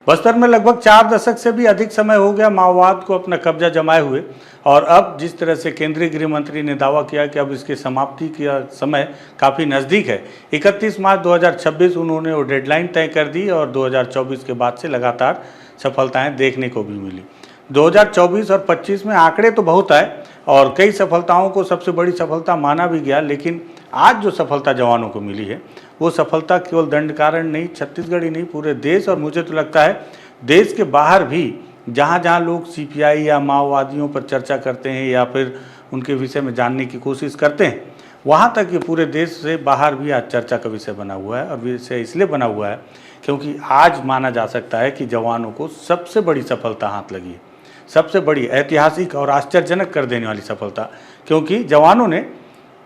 बस्तर में लगभग 4 दशक से भी अधिक समय हो गया माओवाद को अपना कब्जा जमाए हुए। और अब जिस तरह से केंद्रीय गृह मंत्री ने दावा किया कि अब इसकी समाप्ति का समय काफ़ी नज़दीक है, 31 मार्च 2026 उन्होंने वो डेडलाइन तय कर दी और 2024 के बाद से लगातार सफलताएं देखने को भी मिली। 2024 और 25 में आंकड़े तो बहुत आए और कई सफलताओं को सबसे बड़ी सफलता माना भी गया, लेकिन आज जो सफलता जवानों को मिली है वो सफलता केवल दंडकारण्य नहीं, छत्तीसगढ़ ही नहीं, पूरे देश और मुझे तो लगता है देश के बाहर भी जहाँ जहाँ लोग सीपीआई या माओवादियों पर चर्चा करते हैं या फिर उनके विषय में जानने की कोशिश करते हैं, वहाँ तक ये पूरे देश से बाहर भी आज चर्चा का विषय बना हुआ है। और विषय इसलिए बना हुआ है क्योंकि आज माना जा सकता है कि जवानों को सबसे बड़ी सफलता हाथ लगी है, सबसे बड़ी ऐतिहासिक और आश्चर्यजनक कर देने वाली सफलता, क्योंकि जवानों ने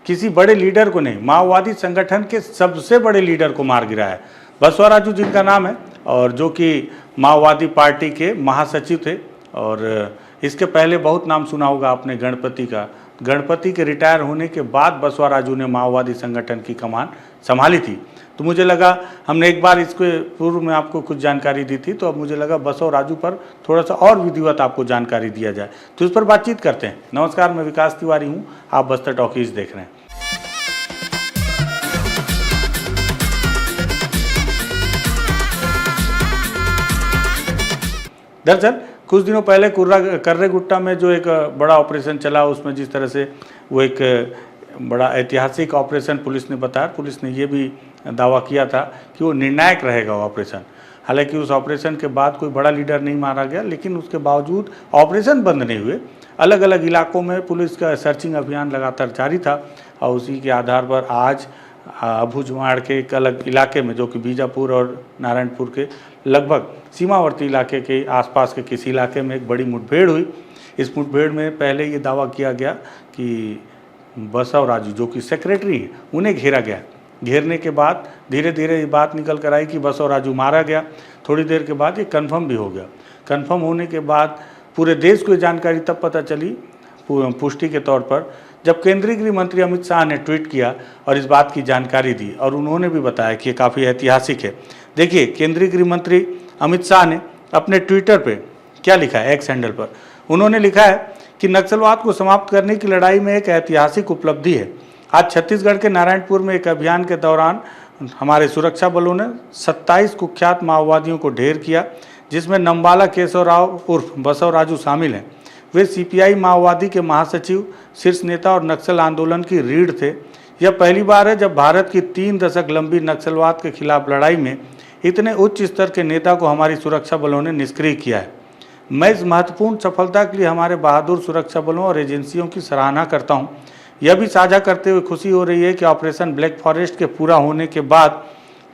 किसी बड़े लीडर को नहीं, माओवादी संगठन के सबसे बड़े लीडर को मार गिराया है। बसवराजू जिनका नाम है और जो कि माओवादी पार्टी के महासचिव थे, और इसके पहले बहुत नाम सुना होगा आपने गणपति का। गणपति के रिटायर होने के बाद बसवराजू ने माओवादी संगठन की कमान संभाली थी। तो मुझे लगा, हमने एक बार इसके पूर्व में आपको कुछ जानकारी दी थी, तो अब मुझे लगा बसवराजू पर थोड़ा सा और विधिवत आपको जानकारी दिया जाए, तो इस पर बातचीत करते हैं। नमस्कार, मैं विकास तिवारी हूँ, आप बस्तर टॉकीज देख रहे हैं। दरअसल कुछ दिनों पहले कर्रेगुट्टा में जो एक बड़ा ऑपरेशन चला, उसमें जिस तरह से वो एक बड़ा ऐतिहासिक ऑपरेशन पुलिस ने बताया, पुलिस ने ये भी दावा किया था कि वो निर्णायक रहेगा ऑपरेशन। हालांकि उस ऑपरेशन के बाद कोई बड़ा लीडर नहीं मारा गया, लेकिन उसके बावजूद ऑपरेशन बंद नहीं हुए। अलग अलग इलाकों में पुलिस का सर्चिंग अभियान लगातार जारी था और उसी के आधार पर आज अबूझमाड़ के एक अलग इलाके में, जो कि बीजापुर और नारायणपुर के लगभग सीमावर्ती इलाके के आसपास के किसी इलाके में एक बड़ी मुठभेड़ हुई। इस मुठभेड़ में पहले ये दावा किया गया कि बसवराजू जो कि सेक्रेटरी हैं, उन्हें घेरा गया। घेरने के बाद धीरे धीरे ये बात निकल कर आई कि बसवराजू मारा गया। थोड़ी देर के बाद ये कन्फर्म भी हो गया। कन्फर्म होने के बाद पूरे देश को ये जानकारी तब पता चली पुष्टि के तौर पर जब केंद्रीय गृह मंत्री अमित शाह ने ट्वीट किया और इस बात की जानकारी दी, और उन्होंने भी बताया कि ये काफ़ी ऐतिहासिक है। देखिए, केंद्रीय गृह मंत्री अमित शाह ने अपने ट्विटर पे क्या लिखा है, एक्स हैंडल पर उन्होंने लिखा है कि नक्सलवाद को समाप्त करने की लड़ाई में एक ऐतिहासिक उपलब्धि है। आज छत्तीसगढ़ के नारायणपुर में एक अभियान के दौरान हमारे सुरक्षा बलों ने 27 कुख्यात माओवादियों को ढेर किया, जिसमें नंबाला केशव राव उर्फ बसवराजू शामिल हैं। वे सीपीआई माओवादी के महासचिव, शीर्ष नेता और नक्सल आंदोलन की रीढ़ थे। यह पहली बार है जब भारत की 3 दशक लंबी नक्सलवाद के खिलाफ लड़ाई में इतने उच्च स्तर के नेता को हमारी सुरक्षा बलों ने निष्क्रिय किया है। मैं इस महत्वपूर्ण सफलता के लिए हमारे बहादुर सुरक्षा बलों और एजेंसियों की सराहना करता हूं। यह भी साझा करते हुए खुशी हो रही है कि ऑपरेशन ब्लैक फॉरेस्ट के पूरा होने के बाद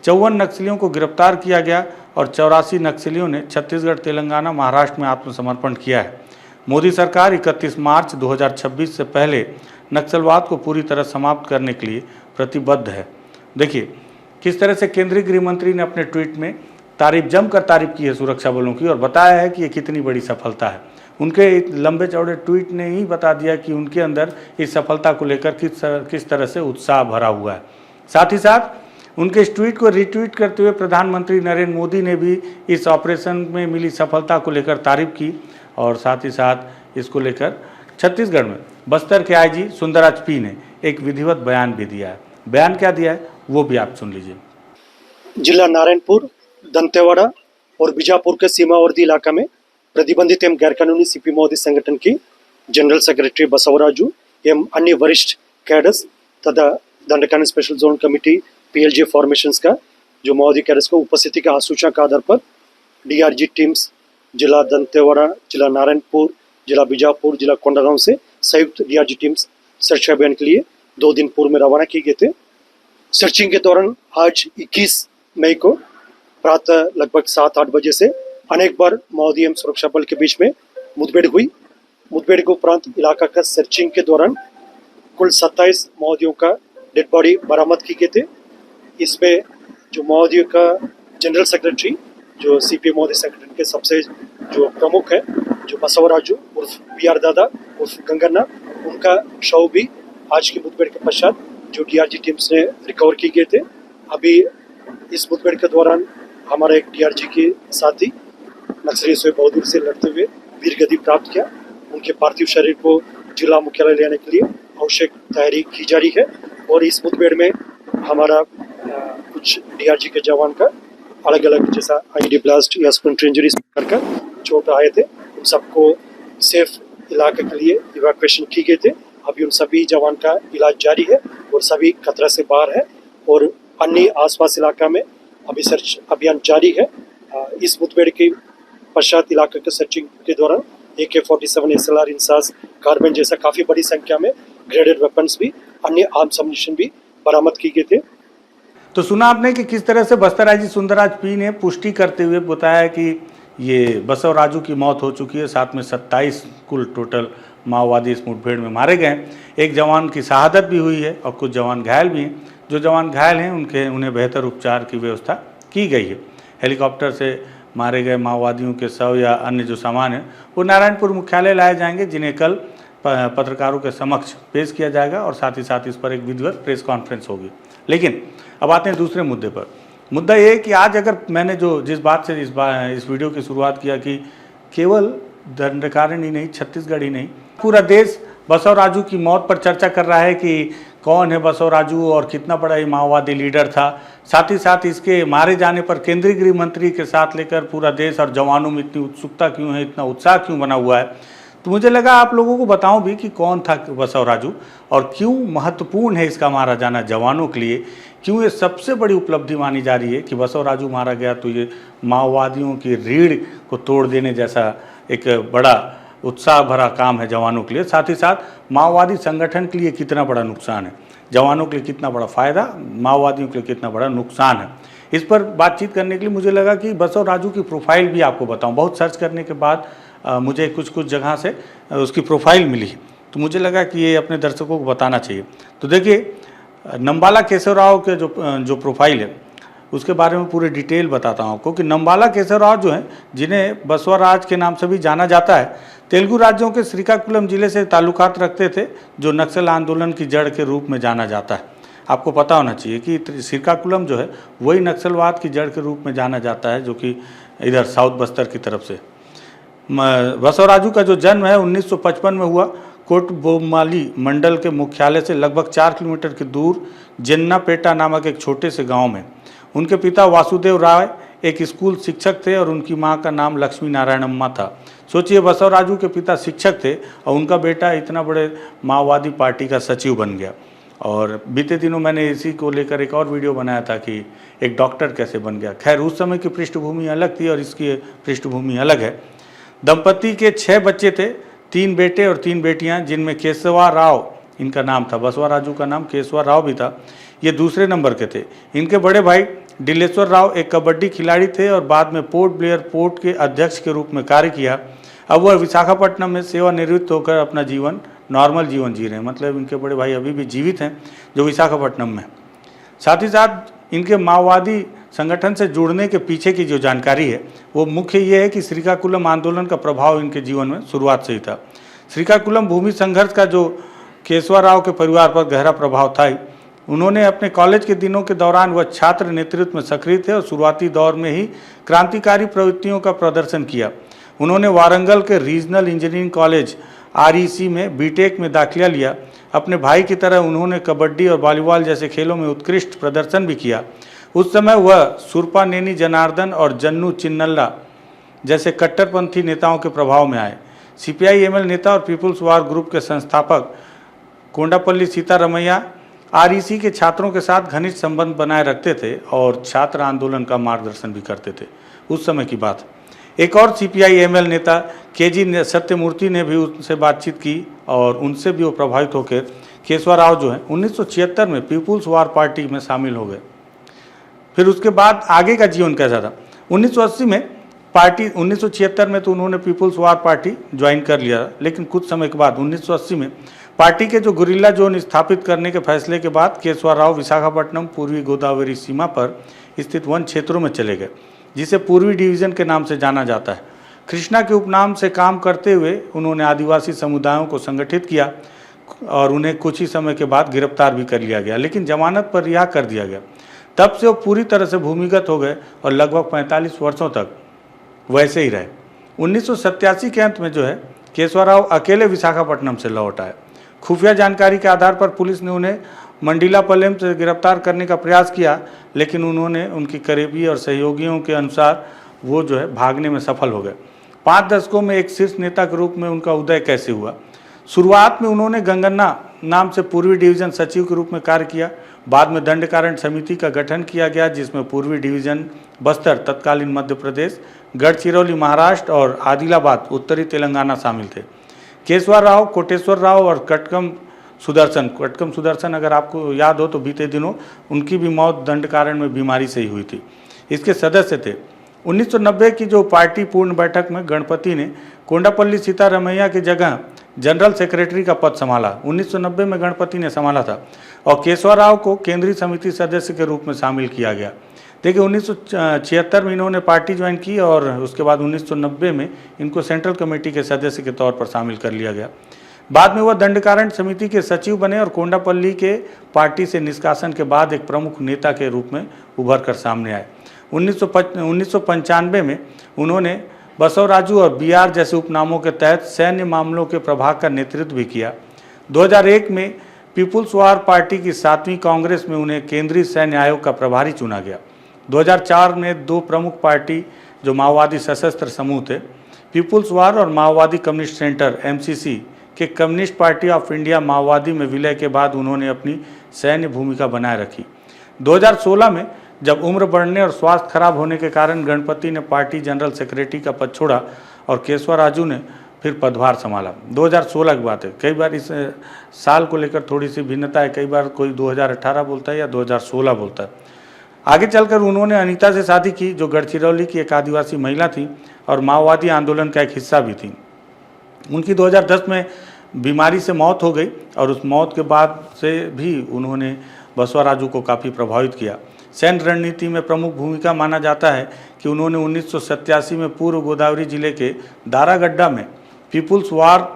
54 नक्सलियों को गिरफ्तार किया गया और 84 नक्सलियों ने छत्तीसगढ़, तेलंगाना, महाराष्ट्र में आत्मसमर्पण किया है। मोदी सरकार 31 मार्च 2026 से पहले नक्सलवाद को पूरी तरह समाप्त करने के लिए प्रतिबद्ध है। देखिए किस तरह से केंद्रीय गृह मंत्री ने अपने ट्वीट में जमकर तारीफ की है सुरक्षा बलों की और बताया है कि ये कितनी बड़ी सफलता है। उनके लंबे चौड़े ट्वीट ने ही बता दिया कि उनके अंदर इस सफलता को लेकर किस तरह से उत्साह भरा हुआ है। साथ ही साथ उनके इस ट्वीट को रिट्वीट करते हुए प्रधानमंत्री नरेंद्र मोदी ने भी इस ऑपरेशन में मिली सफलता को लेकर तारीफ की और साथ ही साथ इसको लेकर छत्तीसगढ़ में बस्तर के आईजी सुंदराज पी ने एक विधिवत बयान भी दिया है। बयान क्या दिया है वो भी आप सुन लीजिए। जिला नारायणपुर, दंतेवाड़ा और बीजापुर के सीमावर्ती इलाका में प्रतिबंधित एवं गैरकानूनी सीपी माओवादी संगठन की जनरल सेक्रेटरी बसवराजू एवं अन्य वरिष्ठ कैडर्स तथा Dandakaranya special zone committee पीएलजे formations का जो माओवादी कैडर्स को उपस्थिति का आसूचना के आधार पर डीआरजी टीम्स जिला दंतेवाड़ा, जिला नारायणपुर, जिला बीजापुर, जिला कोंडागांव से संयुक्त डीआरजी टीम्स सर्च अभियान के लिए 2 दिन पूर्व में रवाना किए गए थे। सर्चिंग के दौरान आज 21 मई को प्रातः लगभग 7-8 बजे से अनेक बार माओवादी एवं सुरक्षा बल के बीच में मुठभेड़ हुई। मुठभेड़ के उपरांत इलाका का सर्चिंग के दौरान कुल 27 माओवादियों का डेड बॉडी बरामद की गए थे। इसमें जो माओवादियों का जनरल सेक्रेटरी, जो सीपी माओवादी संगठन के सबसे जो प्रमुख है, जो बसवराजू उर्फ बीआर दादा उर्फ गंगन्ना, उनका शव भी आज की मुठभेड़ के पश्चात जो डीआरजी टीम्स ने रिकवर की गए थे। अभी इस मुठभेड़ के दौरान हमारे एक डीआरजी के साथी नक्सलियों से बहादुर से लड़ते हुए वीर गति प्राप्त किया। उनके पार्थिव शरीर को जिला मुख्यालय ले आने के लिए आवश्यक तैयारी की जा रही है। और इस मुठभेड़ में हमारा कुछ डीआरजी के जवान का अलग अलग जैसा आईडी ब्लास्ट या स्प्लिंटर इंजरी कर चोट आए थे, उन सबको सेफ इलाके के लिए इवैक्यूएशन की गए थे। अभी उन सभी जवान का इलाज जारी है और सभी खतरा से बाहर है। और अन्य आसपास इलाका में अभी सर्च अभियान जारी है। इस मुठभेड़ के पश्चात इलाके के सर्चिंग के दौरान AK-47 SLR इंसास कार्बाइन जैसा काफ़ी बड़ी संख्या में ग्रेडेड वेपन्स भी अन्य आर्म्स अम्युनिशन भी बरामद की गए थे। तो सुना आपने कि किस तरह से बस्तराजी सुंदरराज पी ने पुष्टि करते हुए बताया कि ये बसव राजू की मौत हो चुकी है, साथ में 27 कुल टोटल माओवादी इस मुठभेड़ में मारे गए। एक जवान की शहादत भी हुई है और कुछ जवान घायल भी हैं। जो जवान घायल हैं उन्हें बेहतर उपचार की व्यवस्था की गई है। हेलीकॉप्टर से मारे गए माओवादियों के शव या अन्य जो सामान है वो नारायणपुर मुख्यालय लाए जाएंगे, जिन्हें कल पत्रकारों के समक्ष पेश किया जाएगा और साथ ही साथ इस पर एक विधिवत प्रेस कॉन्फ्रेंस होगी। लेकिन अब आते हैं दूसरे मुद्दे पर। मुद्दा ये है कि आज अगर मैंने जिस बात से इस वीडियो की शुरुआत किया कि केवल दंडकारण्य ही नहीं, छत्तीसगढ़ ही नहीं, पूरा देश बसव राजू की मौत पर चर्चा कर रहा है कि कौन है बसव राजू और कितना बड़ा ये माओवादी लीडर था। साथ ही साथ इसके मारे जाने पर केंद्रीय गृह मंत्री के साथ लेकर पूरा देश और जवानों में इतनी उत्सुकता क्यों है, इतना उत्साह क्यों बना हुआ है। तो मुझे लगा आप लोगों को बताऊं भी कि कौन था बसव राजू और क्यों महत्वपूर्ण है इसका मारा जाना जवानों के लिए, क्यों ये सबसे बड़ी उपलब्धि मानी जा रही है कि बसव राजू मारा गया तो ये माओवादियों की रीढ़ को तोड़ देने जैसा एक बड़ा उत्साह भरा काम है जवानों के लिए। साथ ही साथ माओवादी संगठन के लिए कितना बड़ा नुकसान है, जवानों के लिए कितना बड़ा फ़ायदा, माओवादियों के लिए कितना बड़ा नुकसान है। इस पर बातचीत करने के लिए मुझे लगा कि बसव राजू की प्रोफाइल भी आपको बताऊं। बहुत सर्च करने के बाद मुझे कुछ जगह से उसकी प्रोफाइल मिली, तो मुझे लगा कि ये अपने दर्शकों को बताना चाहिए। तो देखिए, नंबाला केशव राव के जो प्रोफाइल है उसके बारे में पूरे डिटेल बताता हूँ आपको कि नंबाला केशव राव जो हैं, जिन्हें बसवराज के नाम से भी जाना जाता है, तेलुगु राज्यों के श्रीकाकुलम जिले से ताल्लुकात रखते थे, जो नक्सल आंदोलन की जड़ के रूप में जाना जाता है। आपको पता होना चाहिए कि श्रीकाकुलम जो है वही नक्सलवाद की जड़ के रूप में जाना जाता है, जो कि इधर साउथ बस्तर की तरफ से। बसव राजू का जो जन्म है 1955 में हुआ। कोटबोमाली मंडल के मुख्यालय से लगभग 4 किलोमीटर की दूर जेन्नापेटा नामक एक छोटे से गांव में। उनके पिता वासुदेव राय एक स्कूल शिक्षक थे और उनकी मां का नाम लक्ष्मी नारायण अम्मा था। सोचिए, बसव राजू के पिता शिक्षक थे और उनका बेटा इतना बड़े माओवादी पार्टी का सचिव बन गया। और बीते दिनों मैंने इसी को लेकर एक और वीडियो बनाया था कि एक डॉक्टर कैसे बन गया। खैर, उस समय की पृष्ठभूमि अलग थी और इसकी पृष्ठभूमि अलग है। दंपति के 6 बच्चे थे, 3 बेटे और 3 बेटियां, जिनमें केशवा राव इनका नाम था। बसवा राजू का नाम केशवा राव भी था। ये दूसरे नंबर के थे। इनके बड़े भाई डिलेश्वर राव एक कबड्डी खिलाड़ी थे और बाद में पोर्ट ब्लेयर पोर्ट के अध्यक्ष के रूप में कार्य किया। अब वह विशाखापट्टनम में सेवानिवृत्त होकर अपना नॉर्मल जीवन जी रहे हैं। मतलब इनके बड़े भाई अभी भी जीवित हैं, जो विशाखापट्टनम में। साथ ही साथ इनके माओवादी संगठन से जुड़ने के पीछे की जो जानकारी है वो मुख्य ये है कि श्रीकाकुलम आंदोलन का प्रभाव इनके जीवन में शुरुआत से ही था। श्रीकाकुलम भूमि संघर्ष का जो केशवा राव के परिवार पर गहरा प्रभाव था। उन्होंने अपने कॉलेज के दिनों के दौरान वह छात्र नेतृत्व में सक्रिय थे और शुरुआती दौर में ही क्रांतिकारी प्रवृत्तियों का प्रदर्शन किया। उन्होंने वारंगल के रीजनल इंजीनियरिंग कॉलेज REC में बीटेक में दाखिला लिया। अपने भाई की तरह उन्होंने कबड्डी और वॉलीबॉल जैसे खेलों में उत्कृष्ट प्रदर्शन भी किया। उस समय वह सुरपा नेनी जनार्दन और जन्नू चिन्नल्ला जैसे कट्टरपंथी नेताओं के प्रभाव में आए। CPI-ML नेता और पीपुल्स वार ग्रुप के संस्थापक कोंडापल्ली सीतारमैया REC के छात्रों के साथ घनिष्ठ संबंध बनाए रखते थे और छात्र आंदोलन का मार्गदर्शन भी करते थे। उस समय की बात। एक और CPI-ML नेता KG सत्यमूर्ति ने भी उनसे बातचीत की और उनसे भी वो प्रभावित होकर केशवा राव जो है 1976 में पीपुल्स वार पार्टी में शामिल हो गए। फिर उसके बाद आगे का जीवन कैसा था। 1980 में पार्टी 1976 में तो उन्होंने पीपुल्स वार पार्टी ज्वाइन कर लिया, लेकिन कुछ समय के बाद 1980 में पार्टी के जो गुरिल्ला जोन स्थापित करने के फैसले के बाद केशवा राव विशाखापट्टनम पूर्वी गोदावरी सीमा पर स्थित वन क्षेत्रों में चले गए, जिसे पूर्वी डिवीजन के नाम से जाना जाता है। कृष्णा के उपनाम से काम करते हुए उन्होंने आदिवासी समुदायों को संगठित किया और उन्हें कुछ ही समय के बाद गिरफ्तार भी कर लिया गया, लेकिन जमानत पर रिहा कर दिया गया। तब से वो पूरी तरह से भूमिगत हो गए और लगभग 45 वर्षों तक वैसे ही रहे। 1987 के अंत में जो है केशव राव अकेले विशाखापट्टनम से लौट आए। खुफिया जानकारी के आधार पर पुलिस ने उन्हें मंडिलापल्लेम से गिरफ्तार करने का प्रयास किया, लेकिन उन्होंने उनकी करीबी और सहयोगियों के अनुसार वो जो है भागने में सफल हो गए। 5 दशकों में एक शीर्ष नेता के रूप में उनका उदय कैसे हुआ? शुरुआत में उन्होंने गंगन्ना नाम से पूर्वी डिवीजन सचिव के रूप में कार्य किया। बाद में दंडकारण समिति का गठन किया गया, जिसमें पूर्वी डिवीजन बस्तर तत्कालीन मध्य प्रदेश, गढ़चिरौली महाराष्ट्र और आदिलाबाद उत्तरी तेलंगाना शामिल थे। केशव राव, कोटेश्वर राव और कटकम सुदर्शन अगर आपको याद हो तो बीते दिनों उनकी भी मौत दंडकारण में बीमारी से ही हुई थी। इसके सदस्य थे। 1990 की जो पार्टी पूर्ण बैठक में गणपति ने कोंडापल्ली सीतारमैया की जगह जनरल सेक्रेटरी का पद संभाला। 1990 में गणपति ने संभाला था और केशव राव को केंद्रीय समिति सदस्य के रूप में शामिल किया गया। देखिए 1976 में इन्होंने पार्टी ज्वाइन की और उसके बाद 1990 में इनको सेंट्रल कमेटी के सदस्य के तौर पर शामिल कर लिया गया। बाद में वह दंडकारण समिति के सचिव बने और कोंडापल्ली के पार्टी से निष्कासन के बाद एक प्रमुख नेता के रूप में उभर कर सामने आए। 1995 में उन्होंने बसवराजू और बीआर जैसे उपनामों के तहत सैन्य मामलों के प्रभाग का नेतृत्व भी किया। 2001 में पीपुल्स वार पार्टी की 7वीं कांग्रेस में उन्हें केंद्रीय सैन्य आयोग का प्रभारी चुना गया। 2004 में 2 प्रमुख पार्टी जो माओवादी सशस्त्र समूह थे, पीपुल्स वार और माओवादी कम्युनिस्ट सेंटर MCC के कम्युनिस्ट पार्टी ऑफ इंडिया माओवादी में विलय के बाद उन्होंने अपनी सैन्य भूमिका बनाए रखी। 2016 में जब उम्र बढ़ने और स्वास्थ्य खराब होने के कारण गणपति ने पार्टी जनरल सेक्रेटरी का पद छोड़ा और केशव राजू ने फिर पदभार संभाला। 2016 की बात है। कई बार इस साल को लेकर थोड़ी सी भिन्नता है, कई बार कोई 2018 बोलता है या 2016 बोलता है। आगे चलकर उन्होंने अनीता से शादी की, जो गढ़चिरौली की एक आदिवासी महिला थी और माओवादी आंदोलन का एक हिस्सा भी थी। उनकी 2010 में बीमारी से मौत हो गई और उस मौत के बाद से भी उन्होंने बसवराजू को काफ़ी प्रभावित किया। सैन्य रणनीति में प्रमुख भूमिका माना जाता है कि उन्होंने 1987 में पूर्व गोदावरी जिले के दारागड्ढा में पीपुल्स वार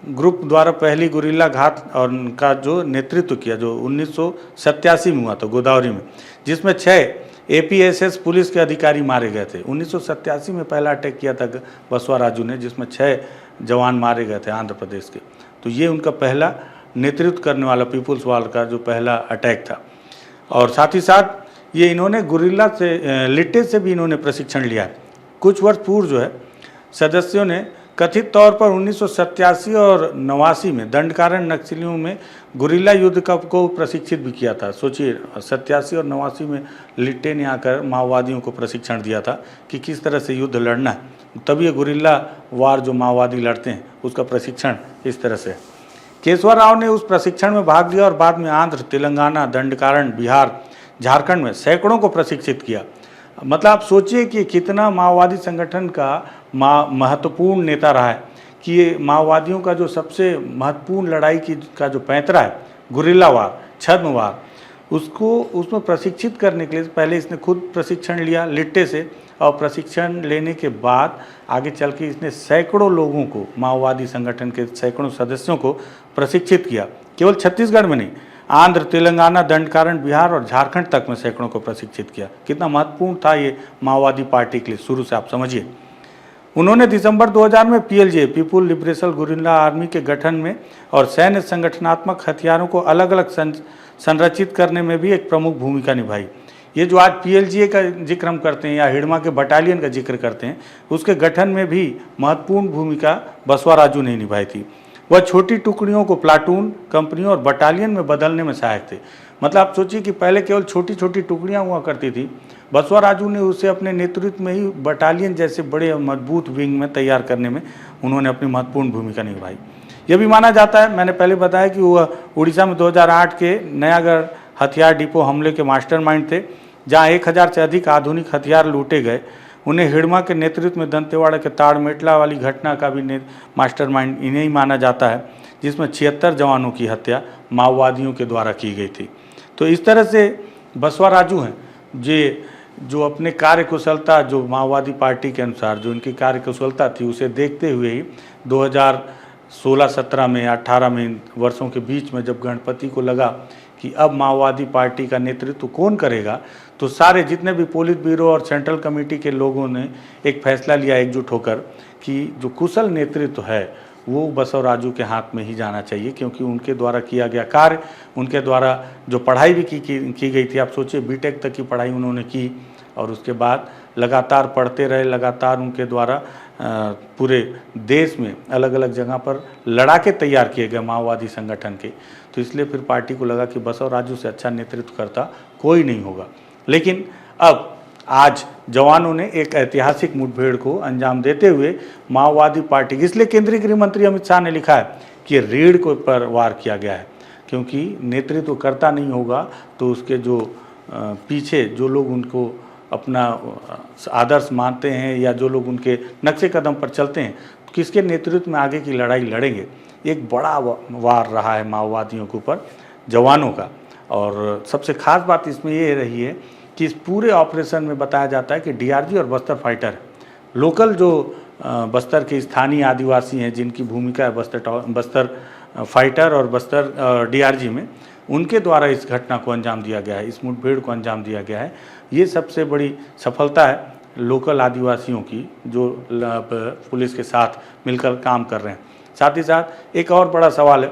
ग्रुप द्वारा पहली गुरिल्ला घात और उनका जो नेतृत्व किया, जो 1987 में हुआ था गोदावरी में, जिसमें 6 APSS पुलिस के अधिकारी मारे गए थे। 1987 में पहला अटैक किया था बसवराजू ने, जिसमें 6 जवान मारे गए थे आंध्र प्रदेश के। तो ये उनका पहला नेतृत्व करने वाला पीपुल्स वार का जो पहला अटैक था। और साथ ही साथ ये इन्होंने गुरिल्ला से लिट्टे से भी इन्होंने प्रशिक्षण लिया है। कुछ वर्ष पूर्व जो है सदस्यों ने कथित तौर पर 1987 और 89 में दंडकारण नक्सलियों में गुरिल्ला युद्ध को प्रशिक्षित भी किया था। सोचिए 87 और 89 में लिट्टे ने आकर माओवादियों को प्रशिक्षण दिया था कि किस तरह से युद्ध लड़ना है। तब ये गुरिल्ला वार जो माओवादी लड़ते हैं उसका प्रशिक्षण इस तरह से। केशव राव ने उस प्रशिक्षण में भाग लिया और बाद में आंध्र, तेलंगाना, दंडकारण, बिहार, झारखंड में सैकड़ों को प्रशिक्षित किया। मतलब आप सोचिए कि कितना माओवादी संगठन का महत्वपूर्ण नेता रहा है कि ये माओवादियों का जो सबसे महत्वपूर्ण लड़ाई का जो पैंतरा है गुरिल्ला वार, छद्म वार, उसमें प्रशिक्षित करने के लिए पहले इसने खुद प्रशिक्षण लिया लिट्टे से और प्रशिक्षण लेने के बाद आगे चल के इसने सैकड़ों लोगों को, माओवादी संगठन के सैकड़ों सदस्यों को प्रशिक्षित किया। केवल छत्तीसगढ़ में नहीं, आंध्र, तेलंगाना, दंडकारण, बिहार और झारखंड तक में सैकड़ों को प्रशिक्षित किया। कितना महत्वपूर्ण था ये माओवादी पार्टी के लिए शुरू से, आप समझिए। उन्होंने दिसंबर 2000 में PLJ people liberation guerrilla army के गठन में और सैन्य संगठनात्मक हथियारों को अलग अलग संरचित करने में भी एक प्रमुख भूमिका निभाई। ये जो आज PLJ का जिक्र हम करते हैं या हिड़मा के बटालियन का जिक्र करते हैं, उसके गठन में भी महत्वपूर्ण भूमिका बसवराजू ने निभाई थी। वह छोटी टुकड़ियों को प्लाटून, कंपनियों और बटालियन में बदलने में सहायक थे। मतलब आप सोचिए कि पहले केवल छोटी छोटी टुकड़ियां हुआ करती थी, बसवराजू ने उसे अपने नेतृत्व में ही बटालियन जैसे बड़े मजबूत विंग में तैयार करने में उन्होंने अपनी महत्वपूर्ण भूमिका निभाई। यह भी माना जाता है, मैंने पहले बताया कि वह उड़ीसा में 2008 के नयागढ़ हथियार डिपो हमले के मास्टरमाइंड थे, जहां 1000 से अधिक आधुनिक हथियार लूटे गए। उन्हें हिड़मा के नेतृत्व में दंतेवाड़ा के ताड़मेटला वाली घटना का भी मास्टरमाइंड इन्हें ही माना जाता है, जिसमें 76 जवानों की हत्या माओवादियों के द्वारा की गई थी। तो इस तरह से बसवराजू हैं जो अपने कार्यकुशलता, जो माओवादी पार्टी के अनुसार जो इनकी कार्यकुशलता थी, उसे देखते हुए ही 2016-17 में 18 में वर्षों के बीच में जब गणपति को लगा कि अब माओवादी पार्टी का नेतृत्व कौन करेगा, तो सारे जितने भी पोलित ब्यूरो और सेंट्रल कमेटी के लोगों ने एक फैसला लिया एकजुट होकर कि जो कुशल नेतृत्व है वो बसवराजू के हाथ में ही जाना चाहिए, क्योंकि उनके द्वारा किया गया कार्य, उनके द्वारा जो पढ़ाई भी की गई थी, आप सोचिए बीटेक तक की पढ़ाई उन्होंने की और उसके बाद लगातार पढ़ते रहे, लगातार उनके द्वारा पूरे देश में अलग अलग जगह पर लड़ाके तैयार किए गए माओवादी संगठन के। तो इसलिए फिर पार्टी को लगा कि बसवराजू से अच्छा नेतृत्व करता कोई नहीं होगा। लेकिन अब आज जवानों ने एक ऐतिहासिक मुठभेड़ को अंजाम देते हुए माओवादी पार्टी, इसलिए केंद्रीय गृह मंत्री अमित शाह ने लिखा है कि रीढ़ को पर वार किया गया है, क्योंकि नेतृत्व करता नहीं होगा तो उसके जो पीछे जो लोग उनको अपना आदर्श मानते हैं या जो लोग उनके नक्शे कदम पर चलते हैं, किसके नेतृत्व में आगे की लड़ाई लड़ेंगे। एक बड़ा वार रहा है माओवादियों के ऊपर जवानों का। और सबसे खास बात इसमें ये रही है कि इस पूरे ऑपरेशन में बताया जाता है कि डीआरजी और बस्तर फाइटर, लोकल जो बस्तर के स्थानीय आदिवासी हैं जिनकी भूमिका है बस्तर फाइटर और बस्तर डीआरजी में, उनके द्वारा इस घटना को अंजाम दिया गया है, इस मुठभेड़ को अंजाम दिया गया है। ये सबसे बड़ी सफलता है लोकल आदिवासियों की जो पुलिस के साथ मिलकर काम कर रहे हैं। साथ ही साथ एक और बड़ा सवाल है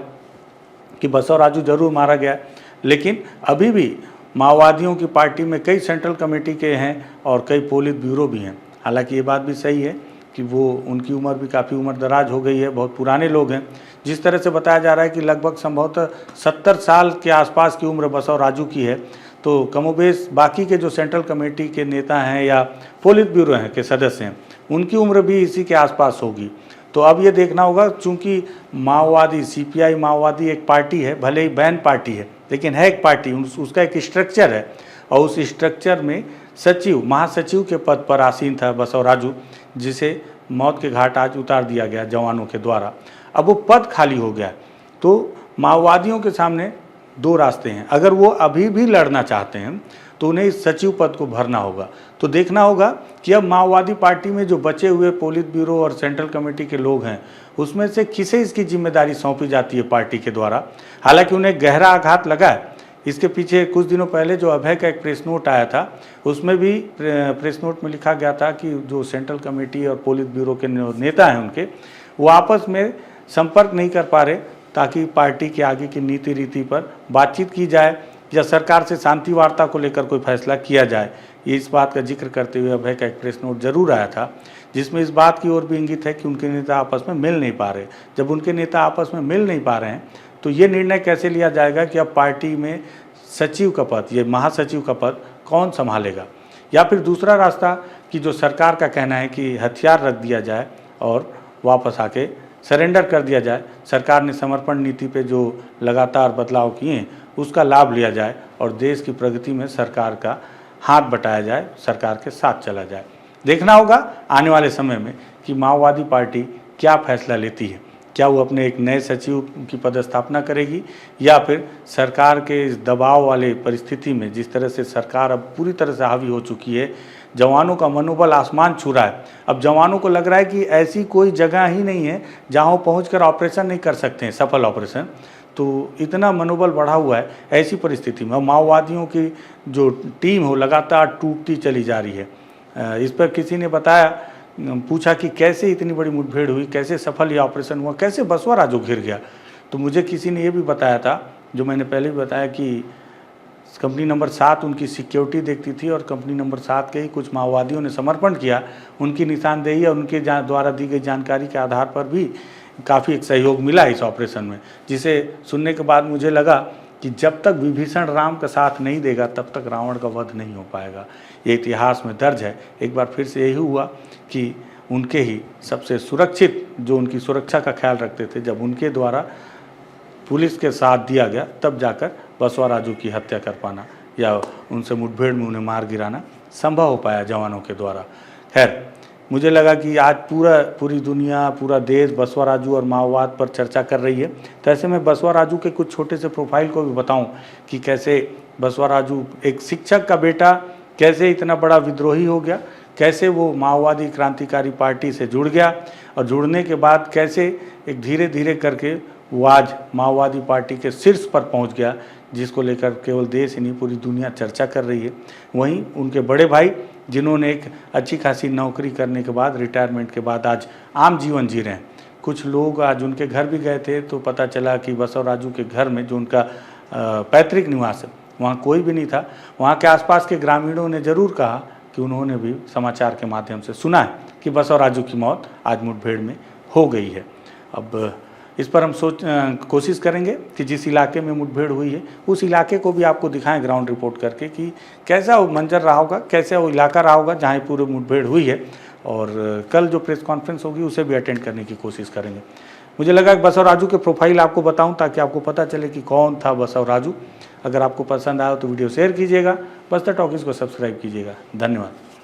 कि बसवराजू जरूर मारा गया, लेकिन अभी भी माओवादियों की पार्टी में कई सेंट्रल कमेटी के हैं और कई पोलित ब्यूरो भी हैं। हालांकि ये बात भी सही है कि वो उनकी उम्र भी काफ़ी उम्र दराज हो गई है, बहुत पुराने लोग हैं। जिस तरह से बताया जा रहा है कि लगभग संभवतः 70 साल के आसपास की उम्र बसवराजू की है, तो कमोबेश बाकी के जो सेंट्रल कमेटी के नेता हैं या पोलित ब्यूरो हैं के सदस्य हैं, उनकी उम्र भी इसी के आसपास होगी। तो अब ये देखना होगा, चूँकि माओवादी सीपीआई माओवादी एक पार्टी है, भले ही बैन पार्टी है लेकिन है एक पार्टी, उसका एक स्ट्रक्चर है और उस स्ट्रक्चर में सचिव महासचिव के पद पर आसीन था बसवराजू, जिसे मौत के घाट आज उतार दिया गया जवानों के द्वारा। अब वो पद खाली हो गया, तो माओवादियों के सामने दो रास्ते हैं। अगर वो अभी भी लड़ना चाहते हैं तो उन्हें इस सचिव पद को भरना होगा। तो देखना होगा कि अब माओवादी पार्टी में जो बचे हुए पोलित ब्यूरो और सेंट्रल कमेटी के लोग हैं उसमें से किसे इसकी जिम्मेदारी सौंपी जाती है पार्टी के द्वारा। हालांकि उन्हें गहरा आघात लगा है। इसके पीछे कुछ दिनों पहले जो अभय का एक प्रेस नोट आया था, उसमें भी प्रेस नोट में लिखा गया था कि जो सेंट्रल कमेटी और पोलित ब्यूरो के नेता हैं उनके, वो आपस में संपर्क नहीं कर पा रहे ताकि पार्टी के आगे की नीति रीति पर बातचीत की जाए या सरकार से शांति वार्ता को लेकर कोई फैसला किया जाए। ये इस बात का जिक्र करते हुए अभय का एक प्रेस नोट जरूर आया था, जिसमें इस बात की ओर भी इंगित है कि उनके नेता आपस में मिल नहीं पा रहे। जब उनके नेता आपस में मिल नहीं पा रहे हैं तो ये निर्णय कैसे लिया जाएगा कि अब पार्टी में सचिव का पद, ये महासचिव का पद कौन संभालेगा। या फिर दूसरा रास्ता कि जो सरकार का कहना है कि हथियार रख दिया जाए और वापस आके सरेंडर कर दिया जाए, सरकार ने समर्पण नीति पे जो लगातार बदलाव किए हैं उसका लाभ लिया जाए और देश की प्रगति में सरकार का हाथ बटाया जाए, सरकार के साथ चला जाए। देखना होगा आने वाले समय में कि माओवादी पार्टी क्या फैसला लेती है। क्या वो अपने एक नए सचिव की पदस्थापना करेगी या फिर सरकार के इस दबाव वाले परिस्थिति में, जिस तरह से सरकार अब पूरी तरह से हावी हो चुकी है, जवानों का मनोबल आसमान छू रहा है। अब जवानों को लग रहा है कि ऐसी कोई जगह ही नहीं है जहां वो पहुंचकर ऑपरेशन नहीं कर सकते हैं, सफल ऑपरेशन। तो इतना मनोबल बढ़ा हुआ है। ऐसी परिस्थिति में माओवादियों की जो टीम हो लगातार टूटती चली जा रही है। इस पर किसी ने बताया, पूछा कि कैसे इतनी बड़ी मुठभेड़ हुई, कैसे सफल ये ऑपरेशन हुआ, कैसे बसवराजू घिर गया। तो मुझे किसी ने ये भी बताया था, जो मैंने पहले भी बताया, कि कंपनी नंबर 7 उनकी सिक्योरिटी देखती थी और कंपनी नंबर 7 के ही कुछ माओवादियों ने समर्पण किया। उनकी निशानदेही और उनके द्वारा दी गई जानकारी के आधार पर भी काफ़ी एक सहयोग मिला इस ऑपरेशन में, जिसे सुनने के बाद मुझे लगा कि जब तक विभीषण राम का साथ नहीं देगा तब तक रावण का वध नहीं हो पाएगा। ये इतिहास में दर्ज है। एक बार फिर से यही हुआ कि उनके ही सबसे सुरक्षित, जो उनकी सुरक्षा का ख्याल रखते थे, जब उनके द्वारा पुलिस के साथ दिया गया तब जाकर बसवराजू की हत्या कर पाना या उनसे मुठभेड़ में उन्हें मार गिराना संभव हो पाया जवानों के द्वारा। खैर, मुझे लगा कि आज पूरी दुनिया, पूरा देश बसवराजू और माओवाद पर चर्चा कर रही है, तो ऐसे में बसवराजू के कुछ छोटे से प्रोफाइल को भी बताऊं कि कैसे बसवराजू एक शिक्षक का बेटा कैसे इतना बड़ा विद्रोही हो गया, कैसे वो माओवादी क्रांतिकारी पार्टी से जुड़ गया और जुड़ने के बाद कैसे एक धीरे धीरे करके वो आज माओवादी पार्टी के शीर्ष पर पहुंच गया, जिसको लेकर केवल देश ही नहीं पूरी दुनिया चर्चा कर रही है। वहीं उनके बड़े भाई जिन्होंने एक अच्छी खासी नौकरी करने के बाद, रिटायरमेंट के बाद आज आम जीवन जी रहे हैं। कुछ लोग आज उनके घर भी गए थे तो पता चला कि बसवराजू के घर में, जो उनका पैतृक निवास है, वहाँ कोई भी नहीं था। वहाँ के आसपास के ग्रामीणों ने ज़रूर कहा कि उन्होंने भी समाचार के माध्यम से सुना है कि बसवराजू की मौत आज मुठभेड़ में हो गई है। अब इस पर हम कोशिश करेंगे कि जिस इलाके में मुठभेड़ हुई है उस इलाके को भी आपको दिखाएं ग्राउंड रिपोर्ट करके कि कैसा वो मंजर रहा होगा, कैसा वो इलाका रहा होगा जहाँ पूरी मुठभेड़ हुई है। और कल जो प्रेस कॉन्फ्रेंस होगी उसे भी अटेंड करने की कोशिश करेंगे। मुझे लगा कि बसवराजू के प्रोफाइल आपको बताऊं ताकि आपको पता चले कि कौन था बसवराजू। अगर आपको पसंद आया तो वीडियो शेयर कीजिएगा, बस्तर टॉकीज़ को सब्सक्राइब कीजिएगा। धन्यवाद।